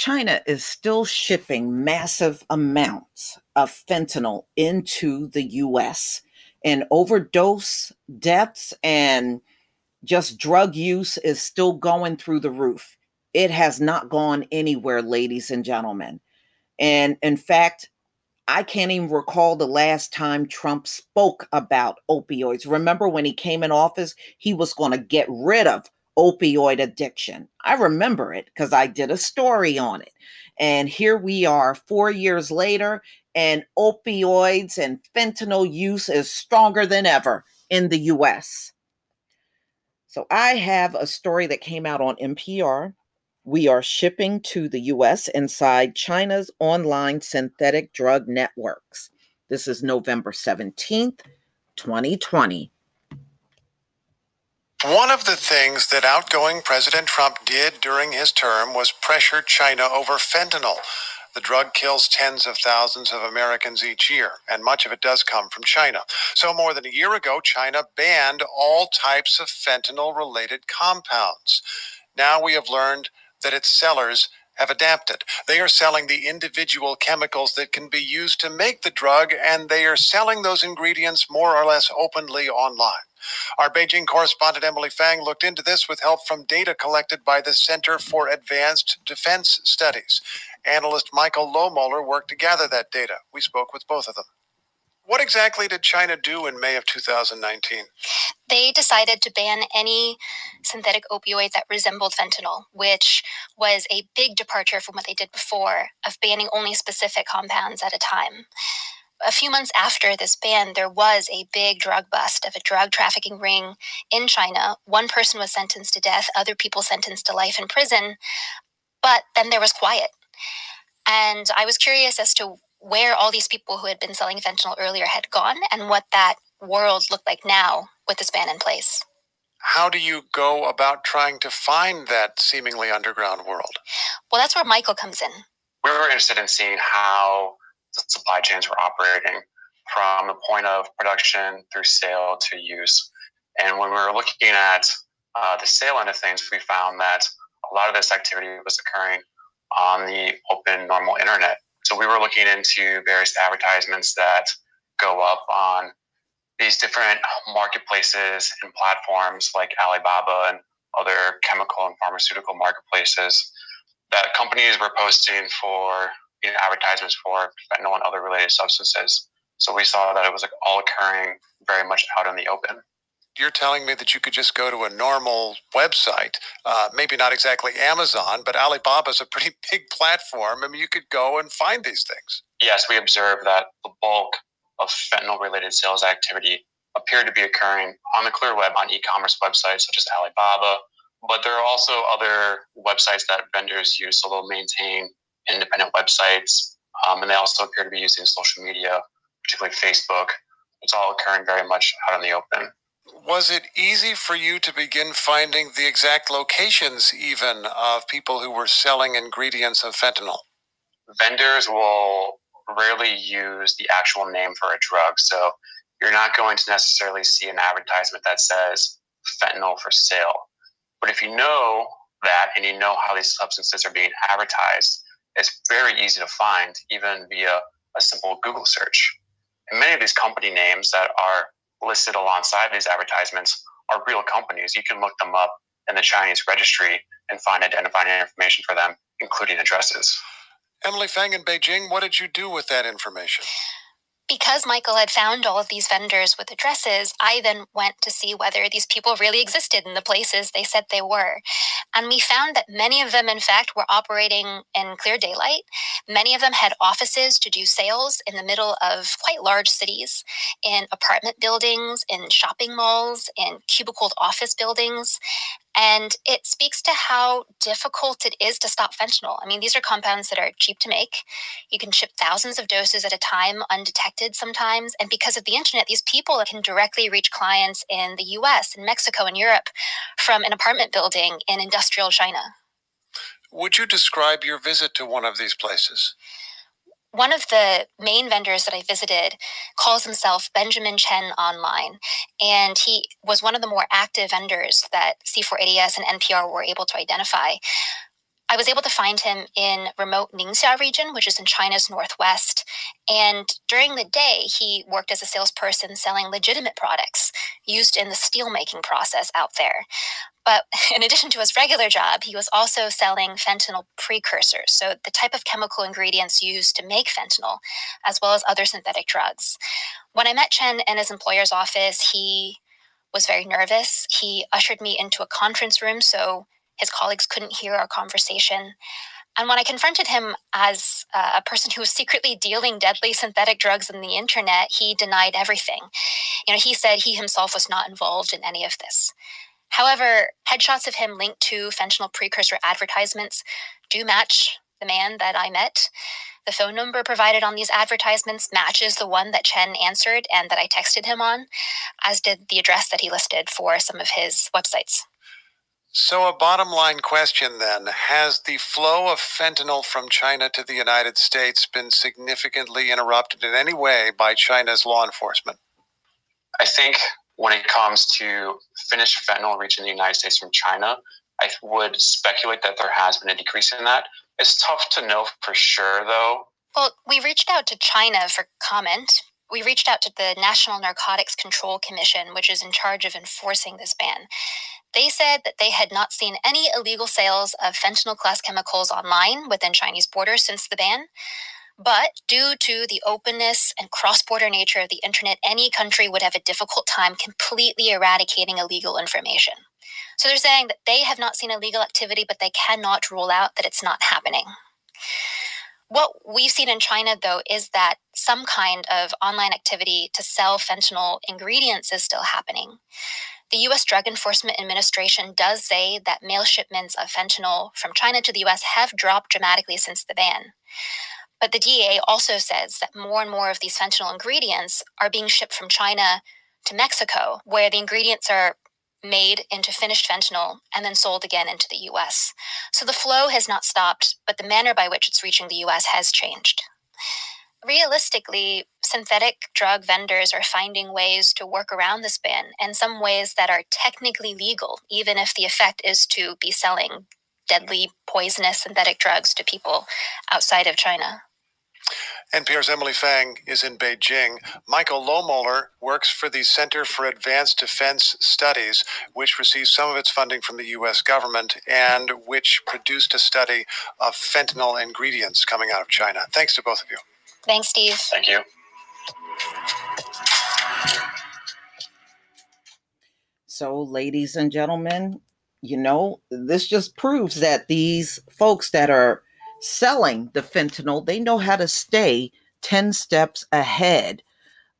China is still shipping massive amounts of fentanyl into the US, and overdose deaths and just drug use is still going through the roof. It has not gone anywhere, ladies and gentlemen. And in fact, I can't even recall the last time Trump spoke about opioids. Remember when he came in office, he was going to get rid of opioid addiction. I remember it because I did a story on it. And here we are 4 years later, and opioids and fentanyl use is stronger than ever in the US. So I have a story that came out on NPR. We are shipping to the US inside China's online synthetic drug networks. This is November 17th, 2020. One of the things that outgoing President Trump did during his term was pressure China over fentanyl. The drug kills tens of thousands of Americans each year, and much of it does come from China. So more than a year ago, China banned all types of fentanyl-related compounds. Now we have learned that its sellers have adapted. They are selling the individual chemicals that can be used to make the drug, and they are selling those ingredients more or less openly online. Our Beijing correspondent Emily Fang looked into this with help from data collected by the Center for Advanced Defense Studies. Analyst Michael Lohmoller worked to gather that data. We spoke with both of them. What exactly did China do in May of 2019? They decided to ban any synthetic opioids that resembled fentanyl, which was a big departure from what they did before of banning only specific compounds at a time. A few months after this ban, there was a big drug bust of a drug trafficking ring in China. One person was sentenced to death, other people sentenced to life in prison, but then there was quiet. And I was curious as to where all these people who had been selling fentanyl earlier had gone and what that world looked like now with this ban in place. How do you go about trying to find that seemingly underground world? Well, that's where Michael comes in. We were interested in seeing how the supply chains were operating from the point of production through sale to use. And when we were looking at the sale end of things, we found that a lot of this activity was occurring on the open, normal internet. So we were looking into various advertisements that go up on these different marketplaces and platforms like Alibaba and other chemical and pharmaceutical marketplaces that companies were posting for advertisements for fentanyl and other related substances. So we saw that it was all occurring very much out in the open. You're telling me that you could just go to a normal website, maybe not exactly Amazon, but Alibaba's a pretty big platform. I mean, you could go and find these things. Yes, we observed that the bulk of fentanyl-related sales activity appeared to be occurring on the clear web on e-commerce websites such as Alibaba, but there are also other websites that vendors use, so they'll maintain independent websites, and they also appear to be using social media, particularly Facebook. It's all occurring very much out in the open. Was it easy for you to begin finding the exact locations even of people who were selling ingredients of fentanyl? Vendors will rarely use the actual name for a drug, so you're not going to necessarily see an advertisement that says fentanyl for sale. But if you know that and you know how these substances are being advertised, it's very easy to find, even via a simple Google search. And many of these company names that are listed alongside these advertisements are real companies. You can look them up in the Chinese registry and find identifying information for them, including addresses. Emily Fang in Beijing, what did you do with that information? Because Michael had found all of these vendors with addresses, I then went to see whether these people really existed in the places they said they were. And we found that many of them, in fact, were operating in clear daylight. Many of them had offices to do sales in the middle of quite large cities, in apartment buildings, in shopping malls, in cubicled office buildings. And it speaks to how difficult it is to stop fentanyl. I mean, these are compounds that are cheap to make. You can ship thousands of doses at a time, undetected sometimes. And because of the internet, these people can directly reach clients in the US and Mexico and Europe from an apartment building in industrial China. Would you describe your visit to one of these places? One of the main vendors that I visited calls himself Benjamin Chen Online, and he was one of the more active vendors that C4ADS and NPR were able to identify. I was able to find him in remote Ningxia region, which is in China's northwest. And during the day, he worked as a salesperson selling legitimate products used in the steelmaking process out there. But in addition to his regular job, he was also selling fentanyl precursors, so the type of chemical ingredients used to make fentanyl, as well as other synthetic drugs. When I met Chen in his employer's office, he was very nervous. He ushered me into a conference room so his colleagues couldn't hear our conversation. And when I confronted him as a person who was secretly dealing deadly synthetic drugs on the internet, he denied everything. He said he himself was not involved in any of this. However, headshots of him linked to fentanyl precursor advertisements do match the man that I met. The phone number provided on these advertisements matches the one that Chen answered and that I texted him on, as did the address that he listed for some of his websites. So a bottom line question then, has the flow of fentanyl from China to the United States been significantly interrupted in any way by China's law enforcement? I think when it comes to finished fentanyl reaching the United States from China, I would speculate that there has been a decrease in that. It's tough to know for sure, though. Well, we reached out to China for comment. We reached out to the National Narcotics Control Commission, which is in charge of enforcing this ban. They said that they had not seen any illegal sales of fentanyl-class chemicals online within Chinese borders since the ban. But due to the openness and cross-border nature of the internet, any country would have a difficult time completely eradicating illegal information. So they're saying that they have not seen illegal activity, but they cannot rule out that it's not happening. What we've seen in China, though, is that some kind of online activity to sell fentanyl ingredients is still happening. The U.S. Drug Enforcement Administration does say that mail shipments of fentanyl from China to the U.S. have dropped dramatically since the ban. But the DEA also says that more and more of these fentanyl ingredients are being shipped from China to Mexico, where the ingredients are made into finished fentanyl and then sold again into the U.S. So the flow has not stopped, but the manner by which it's reaching the U.S. has changed. Realistically, synthetic drug vendors are finding ways to work around this ban, and some ways that are technically legal, even if the effect is to be selling deadly, poisonous synthetic drugs to people outside of China. NPR's Emily Fang is in Beijing. Michael Lohmoller works for the Center for Advanced Defense Studies, which receives some of its funding from the U.S. government and which produced a study of fentanyl ingredients coming out of China. Thanks to both of you. Thanks, Steve. Thank you. So, ladies and gentlemen, this just proves that these folks that are selling the fentanyl, they know how to stay 10 steps ahead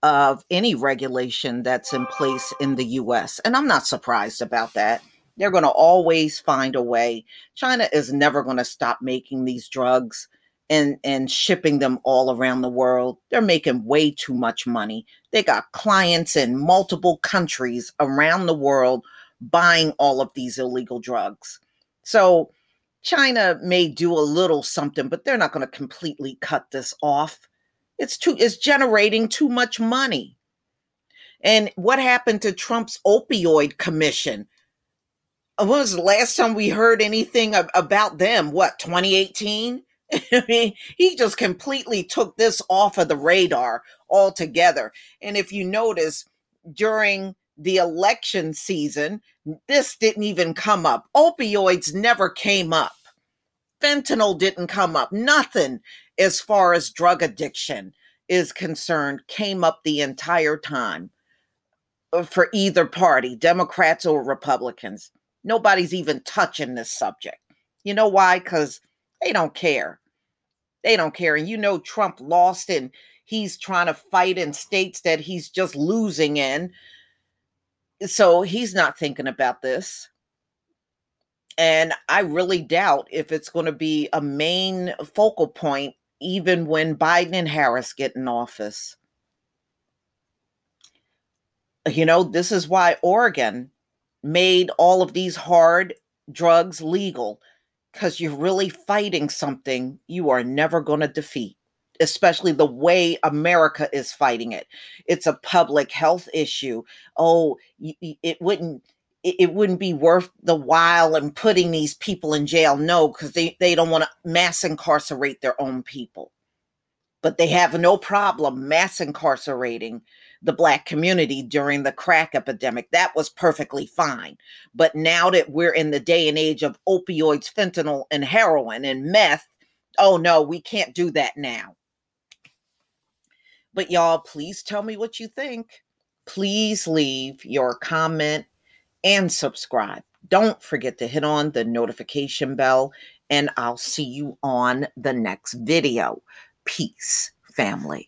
of any regulation that's in place in the US. And I'm not surprised about that. They're going to always find a way. China is never going to stop making these drugs and shipping them all around the world. They're making way too much money. They got clients in multiple countries around the world buying all of these illegal drugs. So China may do a little something, but they're not going to completely cut this off. It's generating too much money. And what happened to Trump's opioid commission? When was the last time we heard anything about them? 2018? I mean, he just completely took this off of the radar altogether. And if you notice, during the election season, this didn't even come up. Opioids never came up. Fentanyl didn't come up. Nothing as far as drug addiction is concerned came up the entire time for either party, Democrats or Republicans. Nobody's even touching this subject. You know why? Because they don't care. They don't care. And Trump lost and he's trying to fight in states that he's just losing in. So he's not thinking about this. And I really doubt if it's going to be a main focal point, even when Biden and Harris get in office. This is why Oregon made all of these hard drugs legal, because you're really fighting something you are never going to defeat, especially the way America is fighting it. It's a public health issue. Oh, it wouldn't, it wouldn't be worth the while and putting these people in jail. No, because they don't want to mass incarcerate their own people. But they have no problem mass incarcerating the Black community during the crack epidemic. That was perfectly fine. But now that we're in the day and age of opioids, fentanyl, and heroin and meth, oh no, we can't do that now. But y'all, please tell me what you think. Please leave your comment and subscribe. Don't forget to hit on the notification bell, and I'll see you on the next video. Peace, family.